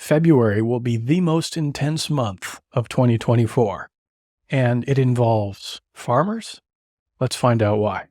February will be the most intense month of 2024, and it involves farmers? Let's find out why.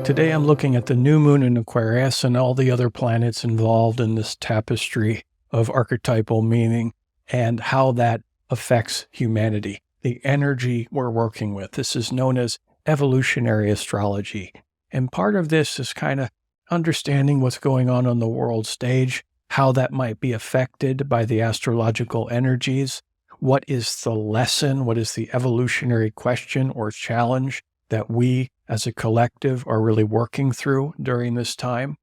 Today I'm looking at the new moon in Aquarius and all the other planets involved in this tapestry of archetypal meaning and how that affects humanity, the energy we're working with. This is known as evolutionary astrology. And part of this is kind of understanding what's going on the world stage, how that might be affected by the astrological energies. What is the lesson? What is the evolutionary question or challenge that we as a collective are really working through during this time?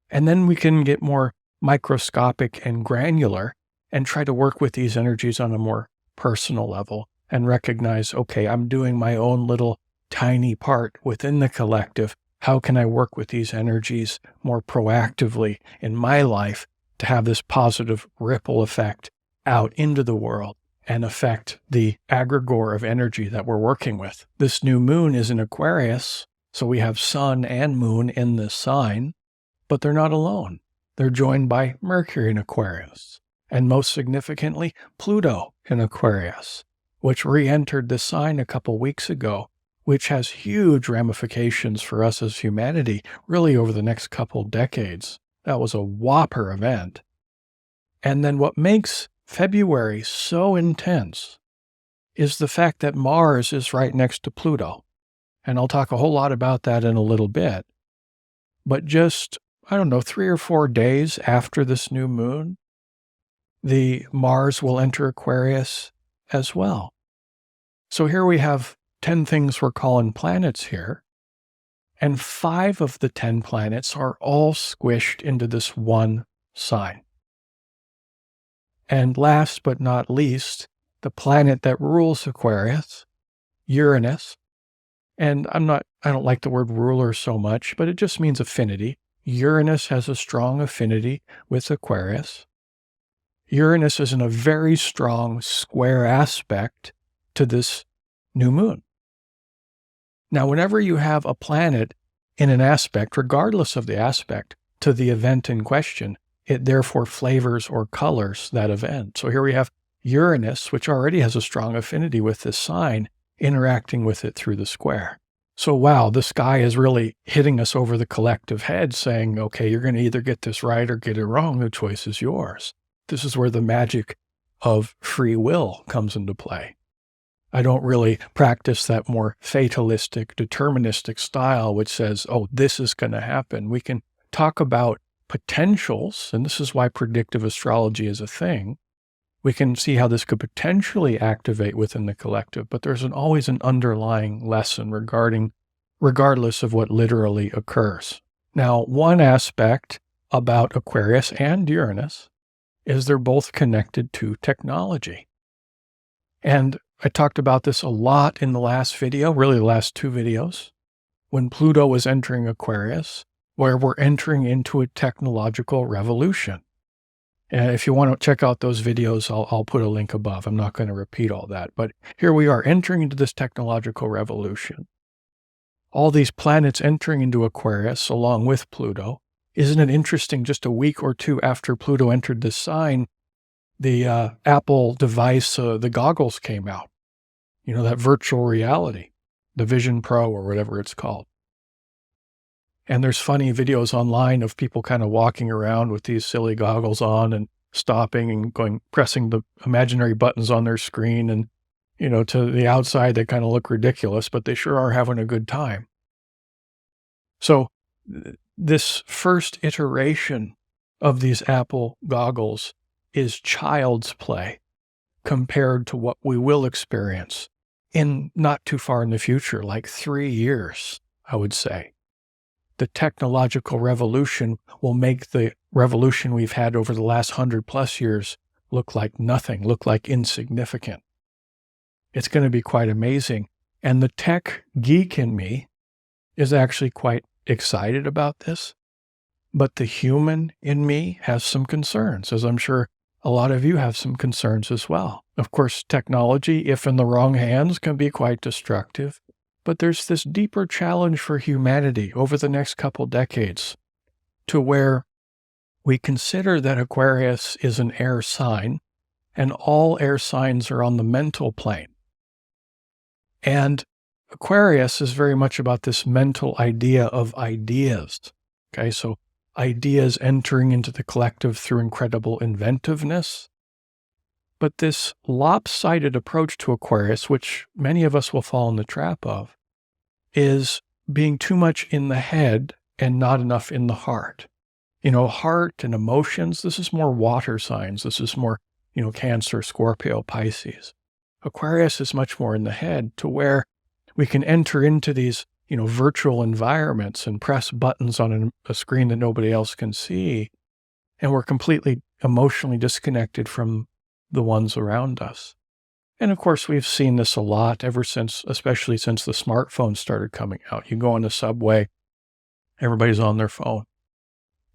And then we can get more microscopic and granular and try to work with these energies on a more personal level and recognize, okay, I'm doing my own little tiny part within the collective. How can I work with these energies more proactively in my life to have this positive ripple effect out into the world and affect the aggregore of energy that we're working with? This new moon is in Aquarius, so we have sun and moon in this sign, but they're not alone. They're joined by Mercury in Aquarius, and most significantly, Pluto in Aquarius, which re-entered the sign a couple weeks ago, which has huge ramifications for us as humanity, really over the next couple decades. That was a whopper event. And then what makes February so intense is the fact that Mars is right next to Pluto. And I'll talk a whole lot about that in a little bit. But just, 3 or 4 days after this new moon, the Mars will enter Aquarius as well. So here we have 10 things we're calling planets here, and 5 of the 10 planets are all squished into this one sign. And last but not least, the planet that rules Aquarius, Uranus, and I don't like the word ruler so much, but it just means affinity. Uranus has a strong affinity with Aquarius. Uranus is in a very strong square aspect to this new moon. Now, whenever you have a planet in an aspect, regardless of the aspect, to the event in question, it therefore flavors or colors that event. So here we have Uranus, which already has a strong affinity with this sign, interacting with it through the square. So wow, the sky is really hitting us over the collective head saying, okay, you're going to either get this right or get it wrong. The choice is yours. This is where the magic of free will comes into play. I don't really practice that more fatalistic, deterministic style, which says, oh, this is going to happen. We can talk about potentials, and this is why predictive astrology is a thing. We can see how this could potentially activate within the collective, but there's always an underlying lesson regardless of what literally occurs. Now, one aspect about Aquarius and Uranus is they're both connected to technology. And I talked about this a lot in the last video, really the last 2 videos, when Pluto was entering Aquarius, where we're entering into a technological revolution. And if you want to check out those videos, I'll put a link above. I'm not going to repeat all that, but here we are entering into this technological revolution. All these planets entering into Aquarius along with Pluto. Isn't it interesting, just a week or 2 after Pluto entered this sign, the Apple device, the goggles came out. That virtual reality, the Vision Pro or whatever it's called. And there's funny videos online of people kind of walking around with these silly goggles on and stopping and pressing the imaginary buttons on their screen. And, to the outside, they kind of look ridiculous, but they sure are having a good time. So this first iteration of these Apple goggles is child's play compared to what we will experience in not too far in the future, like 3 years, I would say. The technological revolution will make the revolution we've had over the last 100+ years look like nothing, look like insignificant. It's going to be quite amazing. And the tech geek in me is actually quite excited about this. But the human in me has some concerns, as I'm sure a lot of you have some concerns as well. Of course, technology, if in the wrong hands, can be quite destructive. But there's this deeper challenge for humanity over the next couple decades to where we consider that Aquarius is an air sign, and all air signs are on the mental plane. And Aquarius is very much about this mental idea of ideas. Okay, so ideas entering into the collective through incredible inventiveness. But this lopsided approach to Aquarius, which many of us will fall in the trap of, is being too much in the head and not enough in the heart. Heart and emotions, this is more water signs. This is more, Cancer, Scorpio, Pisces. Aquarius is much more in the head, to where we can enter into these, virtual environments and press buttons on a screen that nobody else can see. And we're completely emotionally disconnected from the ones around us. And of course, we've seen this a lot especially since the smartphones started coming out. You go on the subway, everybody's on their phone.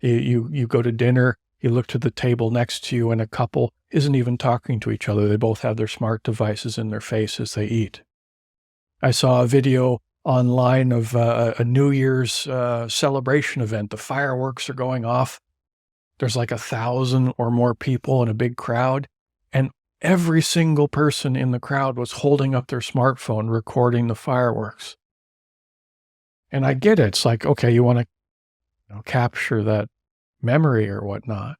You go to dinner, you look to the table next to you, and a couple isn't even talking to each other. They both have their smart devices in their face as they eat. I saw a video online of a New Year's celebration event. The fireworks are going off. There's like 1,000 or more people in a big crowd, and every single person in the crowd was holding up their smartphone, recording the fireworks. And I get it. It's like, okay, you want to capture that memory or whatnot.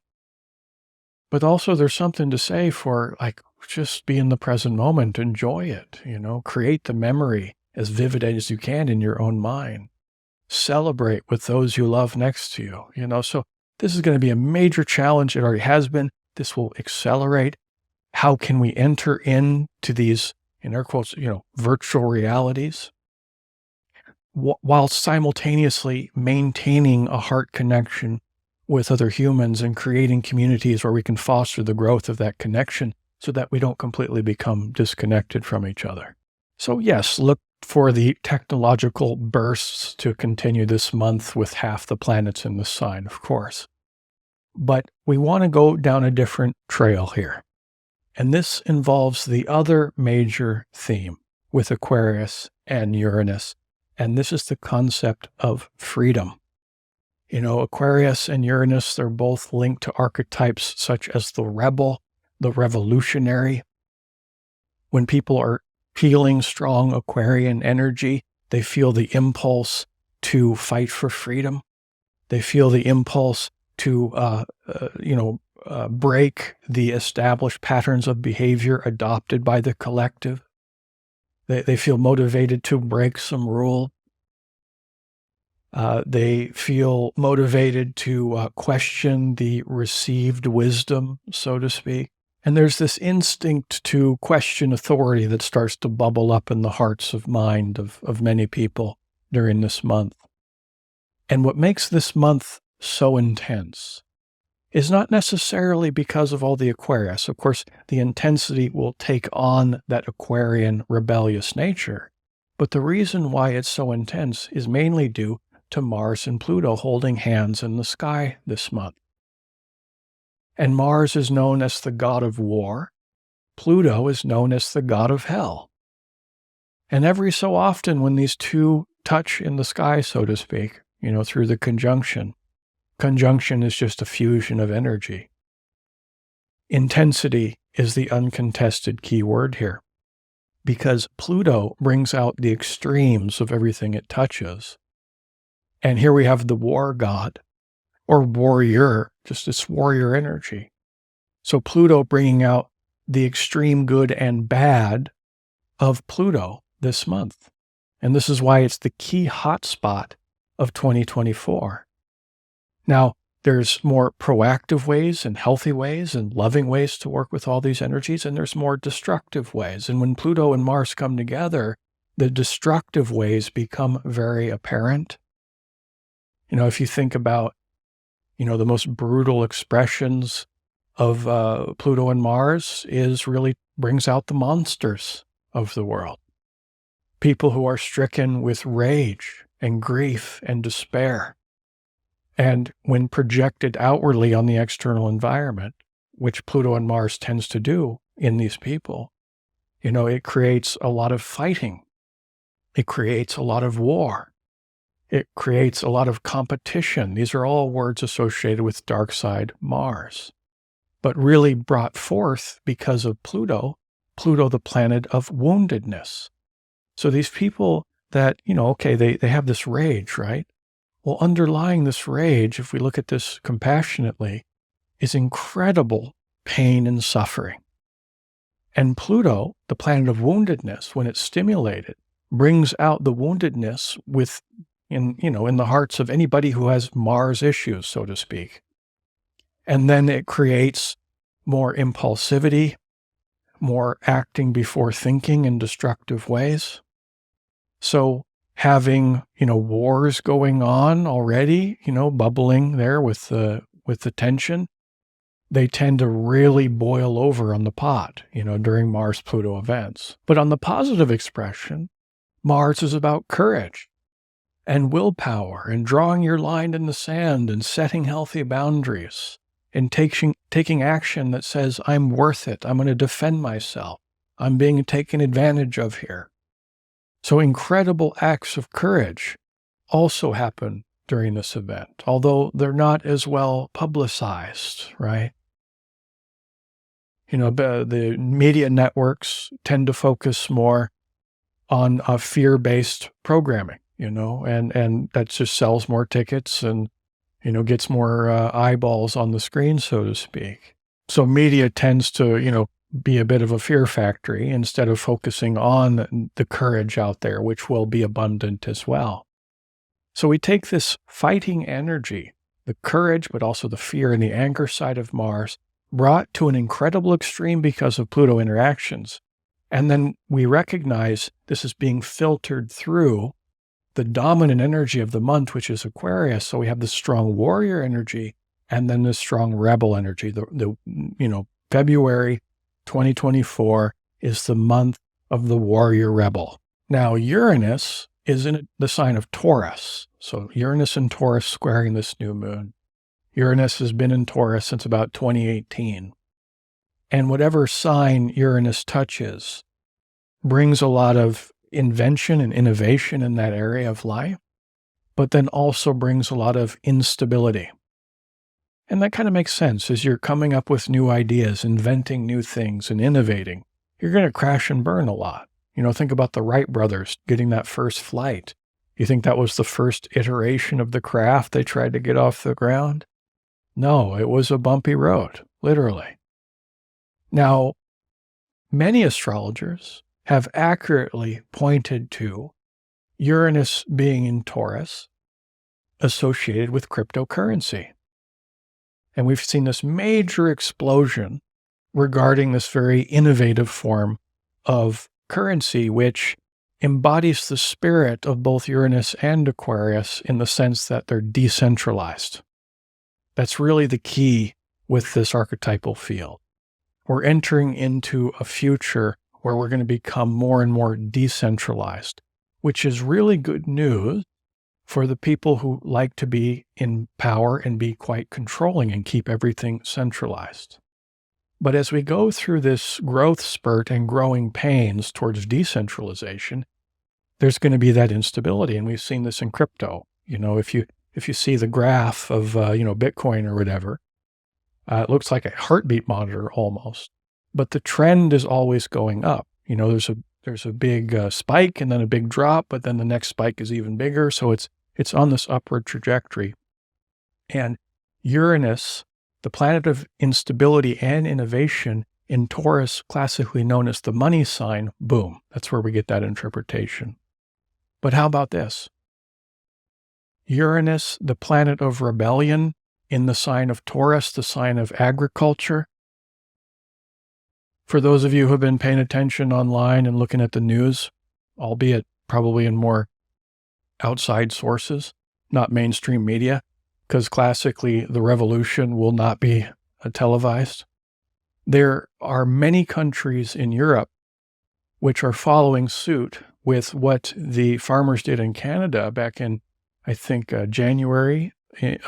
But also there's something to say for, like, just be in the present moment, enjoy it, create the memory as vivid as you can in your own mind. Celebrate with those you love next to you, so this is going to be a major challenge. It already has been. This will accelerate. How can we enter into these, in air quotes, virtual realities, while simultaneously maintaining a heart connection with other humans and creating communities where we can foster the growth of that connection so that we don't completely become disconnected from each other. So yes, look for the technological bursts to continue this month with half the planets in the sign, of course. But we want to go down a different trail here. And this involves the other major theme with Aquarius and Uranus. And this is the concept of freedom. Aquarius and Uranus, they're both linked to archetypes such as the rebel, the revolutionary. When people are feeling strong Aquarian energy, they feel the impulse to fight for freedom. They feel the impulse to, break the established patterns of behavior adopted by the collective. They feel motivated to break some rule. They feel motivated to question the received wisdom, so to speak. And there's this instinct to question authority that starts to bubble up in the hearts of mind of many people during this month. And what makes this month so intense is not necessarily because of all the Aquarius. Of course, the intensity will take on that Aquarian rebellious nature. But the reason why it's so intense is mainly due to Mars and Pluto holding hands in the sky this month. And Mars is known as the god of war. Pluto is known as the god of hell. And every so often when these two touch in the sky, so to speak, through the conjunction is just a fusion of energy. Intensity is the uncontested key word here, because Pluto brings out the extremes of everything it touches. And here we have the war god, or warrior, just this warrior energy. So Pluto bringing out the extreme good and bad of Pluto this month. And this is why it's the key hotspot of 2024. Now, there's more proactive ways and healthy ways and loving ways to work with all these energies, and there's more destructive ways. And when Pluto and Mars come together, the destructive ways become very apparent. If you think about, the most brutal expressions of Pluto and Mars brings out the monsters of the world. People who are stricken with rage and grief and despair. And when projected outwardly on the external environment, which Pluto and Mars tends to do in these people, it creates a lot of fighting. It creates a lot of war. It creates a lot of competition. These are all words associated with dark side Mars, but really brought forth because of Pluto, the planet of woundedness. So these people that, okay, they have this rage, right? Well, underlying this rage, if we look at this compassionately, is incredible pain and suffering. And Pluto, the planet of woundedness, when it's stimulated, brings out the woundedness in the hearts of anybody who has Mars issues, so to speak. And then it creates more impulsivity, more acting before thinking in destructive ways. So having, wars going on already, bubbling there with the tension, they tend to really boil over on the pot, during Mars-Pluto events. But on the positive expression, Mars is about courage and willpower and drawing your line in the sand and setting healthy boundaries and taking action that says, I'm worth it. I'm going to defend myself. I'm being taken advantage of here. So incredible acts of courage also happen during this event, although they're not as well publicized, right? The media networks tend to focus more on fear-based programming, and that just sells more tickets and, gets more eyeballs on the screen, so to speak. So media tends to, be a bit of a fear factory instead of focusing on the courage out there, which will be abundant as well. So we take this fighting energy, the courage, but also the fear and the anger side of Mars, brought to an incredible extreme because of Pluto interactions. And then we recognize this is being filtered through the dominant energy of the month, which is Aquarius. So we have the strong warrior energy and then the strong rebel energy. February 2024 is the month of the warrior rebel. Now, Uranus is in the sign of Taurus. So Uranus and Taurus squaring this new moon. Uranus has been in Taurus since about 2018. And whatever sign Uranus touches brings a lot of invention and innovation in that area of life, but then also brings a lot of instability. And that kind of makes sense as you're coming up with new ideas, inventing new things and innovating. You're going to crash and burn a lot. Think about the Wright brothers getting that first flight. You think that was the first iteration of the craft they tried to get off the ground? No, it was a bumpy road, literally. Now, many astrologers have accurately pointed to Uranus being in Taurus associated with cryptocurrency. And we've seen this major explosion regarding this very innovative form of currency, which embodies the spirit of both Uranus and Aquarius in the sense that they're decentralized. That's really the key with this archetypal field. We're entering into a future where we're going to become more and more decentralized, which is really good news for the people who like to be in power and be quite controlling and keep everything centralized. But as we go through this growth spurt and growing pains towards decentralization, there's going to be that instability. And we've seen this in crypto. If you see the graph of, Bitcoin or whatever, it looks like a heartbeat monitor almost, but the trend is always going up. There's a big spike and then a big drop, but then the next spike is even bigger. So it's on this upward trajectory. And Uranus, the planet of instability and innovation in Taurus, classically known as the money sign, boom, that's where we get that interpretation. But how about this? Uranus, the planet of rebellion in the sign of Taurus, the sign of agriculture. For those of you who have been paying attention online and looking at the news, albeit probably in more outside sources, not mainstream media, because classically the revolution will not be televised. There are many countries in Europe which are following suit with what the farmers did in Canada back in, I think, January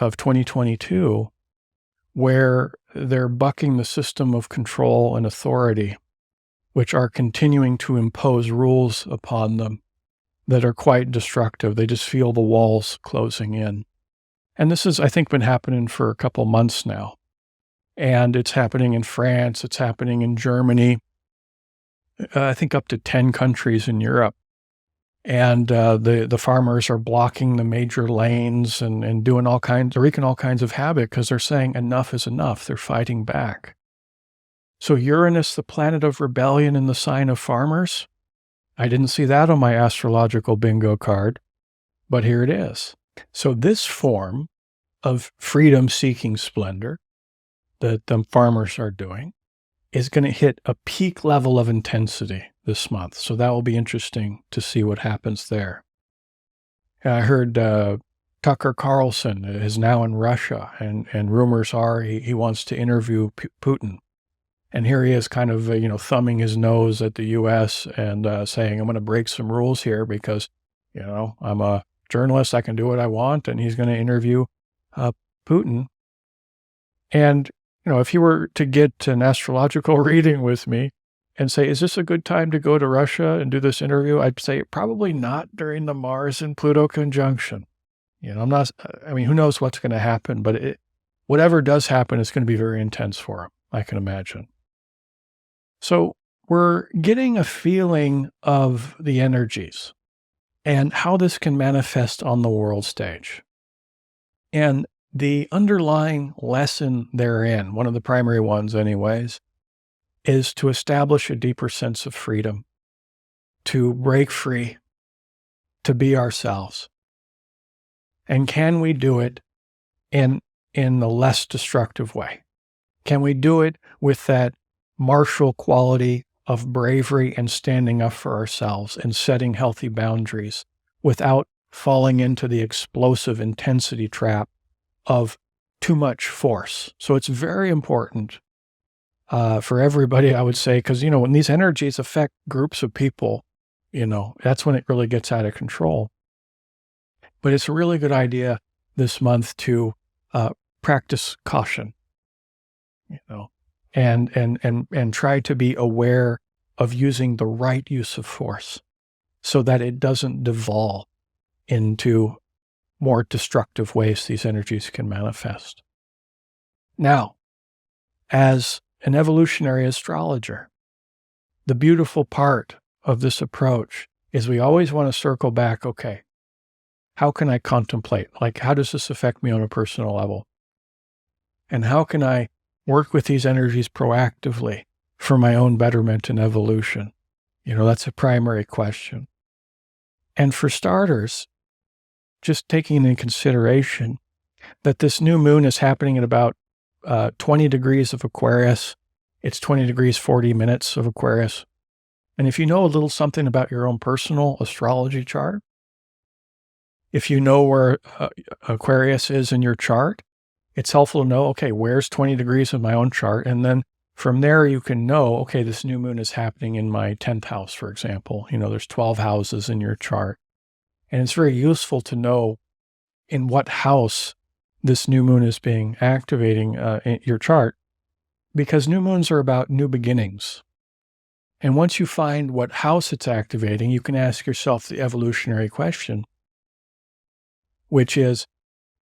of 2022, where they're bucking the system of control and authority, which are continuing to impose rules upon them that are quite destructive. They just feel the walls closing in. And this has, I think, been happening for a couple months now. And it's happening in France. It's happening in Germany. I think up to 10 countries in Europe. And the farmers are blocking the major lanes and doing all kinds, they're wreaking all kinds of havoc because they're saying enough is enough. They're fighting back. So Uranus, the planet of rebellion in the sign of farmers, I didn't see that on my astrological bingo card, but here it is. So this form of freedom-seeking splendor that the farmers are doing is going to hit a peak level of intensity this month. So that will be interesting to see what happens there. I heard Tucker Carlson is now in Russia, and rumors are he wants to interview Putin. And here he is kind of, thumbing his nose at the U.S. and saying, I'm going to break some rules here because, I'm a journalist. I can do what I want. And he's going to interview Putin. And, if you were to get an astrological reading with me and say, is this a good time to go to Russia and do this interview? I'd say probably not during the Mars and Pluto conjunction. Who knows what's going to happen, but whatever does happen, it's going to be very intense for him, I can imagine. So we're getting a feeling of the energies and how this can manifest on the world stage. And the underlying lesson therein, one of the primary ones anyways, is to establish a deeper sense of freedom, to break free, to be ourselves. And can we do it in a less destructive way? Can we do it with that martial quality of bravery and standing up for ourselves and setting healthy boundaries without falling into the explosive intensity trap of too much force? So it's very important for everybody, I would say, because, when these energies affect groups of people, that's when it really gets out of control. But it's a really good idea this month to practice caution, and try to be aware of using the right use of force so that it doesn't devolve into more destructive ways these energies can manifest. Now, as an evolutionary astrologer, the beautiful part of this approach is we always want to circle back, okay, how can I contemplate? Like, how does this affect me on a personal level? And how can I work with these energies proactively for my own betterment and evolution? That's a primary question. And for starters, just taking into consideration that this new moon is happening at about 20 degrees of Aquarius. It's 20 degrees, 40 minutes of Aquarius. And if you know a little something about your own personal astrology chart, if you know where Aquarius is in your chart, it's helpful to know, okay, where's 20 degrees in my own chart? And then from there, you can know, okay, this new moon is happening in my 10th house, for example. There's 12 houses in your chart. And it's very useful to know in what house this new moon is being activating in your chart, because new moons are about new beginnings. And once you find what house it's activating, you can ask yourself the evolutionary question, which is,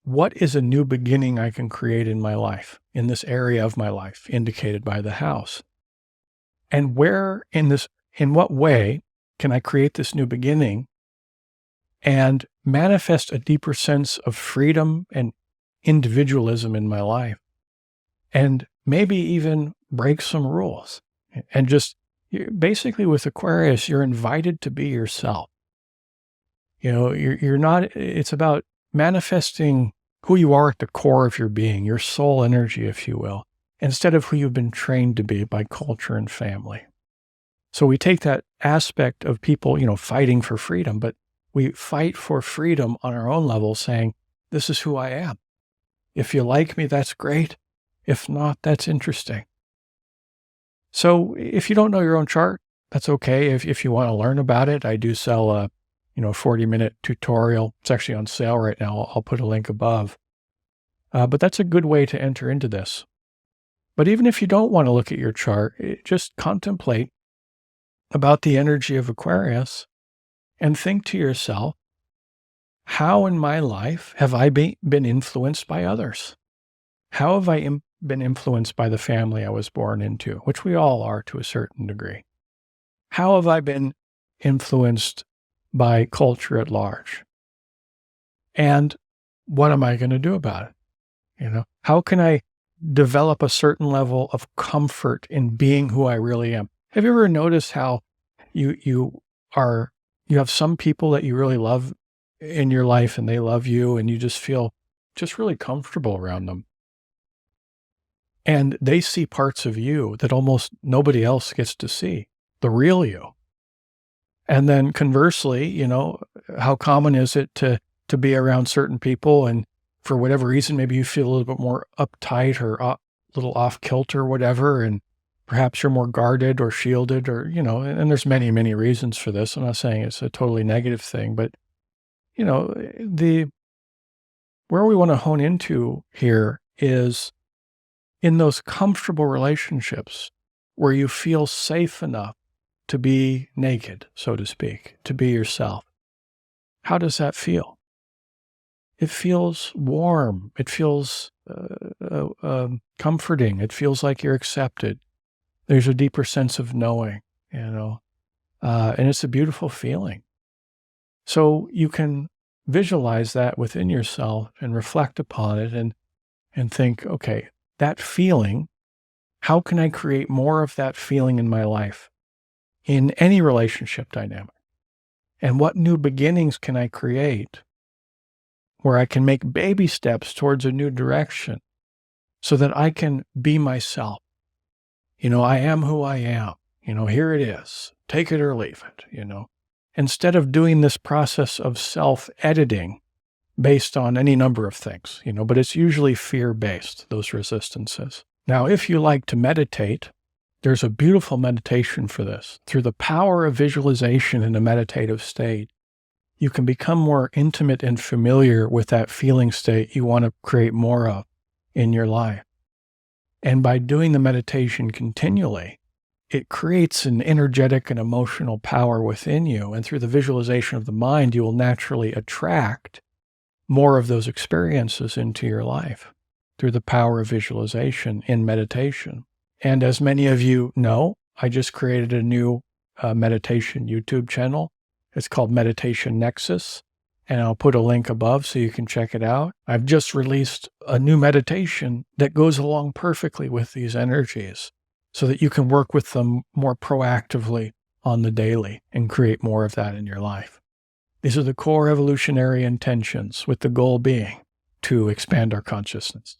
what is a new beginning I can create in my life, in this area of my life, indicated by the house? And in what way can I create this new beginning and manifest a deeper sense of freedom and individualism in my life? And maybe even break some rules. And just basically with Aquarius, you're invited to be yourself. You're not, it's about manifesting who you are at the core of your being, your soul energy, if you will, instead of who you've been trained to be by culture and family. So we take that aspect of people, fighting for freedom, but we fight for freedom on our own level, saying, this is who I am. If you like me, that's great. If not, that's interesting. So if you don't know your own chart, that's okay. If you want to learn about it, I do sell a 40-minute tutorial. It's actually on sale right now. I'll put a link above. But that's a good way to enter into this. But even if you don't want to look at your chart, just contemplate about the energy of Aquarius and think to yourself, how in my life have I been influenced by others? How have I been influenced by the family I was born into, which we all are to a certain degree? How have I been influenced by culture at large? And what am I going to do about it? How can I develop a certain level of comfort in being who I really am? Have you ever noticed how you have some people that you really love in your life and they love you and you just feel just really comfortable around them? And they see parts of you that almost nobody else gets to see, the real you. And then conversely, how common is it to be around certain people and for whatever reason, maybe you feel a little bit more uptight or a little off kilter or whatever, and perhaps you're more guarded or shielded or, and there's many, many reasons for this. I'm not saying it's a totally negative thing, but, where we want to hone into here is in those comfortable relationships where you feel safe enough to be naked, so to speak, to be yourself. How does that feel? It feels warm. It feels comforting. It feels like you're accepted. There's a deeper sense of knowing, and it's a beautiful feeling. So you can visualize that within yourself and reflect upon it and think, okay, that feeling, how can I create more of that feeling in my life, in any relationship dynamic? And what new beginnings can I create where I can make baby steps towards a new direction so that I can be myself? I am who I am. Here it is. Take it or leave it, Instead of doing this process of self-editing based on any number of things, but it's usually fear-based, those resistances. Now, if you like to meditate, there's a beautiful meditation for this. Through the power of visualization in a meditative state, you can become more intimate and familiar with that feeling state you want to create more of in your life. And by doing the meditation continually, it creates an energetic and emotional power within you. And through the visualization of the mind, you will naturally attract more of those experiences into your life through the power of visualization in meditation. And as many of you know, I just created a new meditation YouTube channel. It's called Meditation Nexus, and I'll put a link above so you can check it out. I've just released a new meditation that goes along perfectly with these energies so that you can work with them more proactively on the daily and create more of that in your life. These are the core evolutionary intentions, with the goal being to expand our consciousness.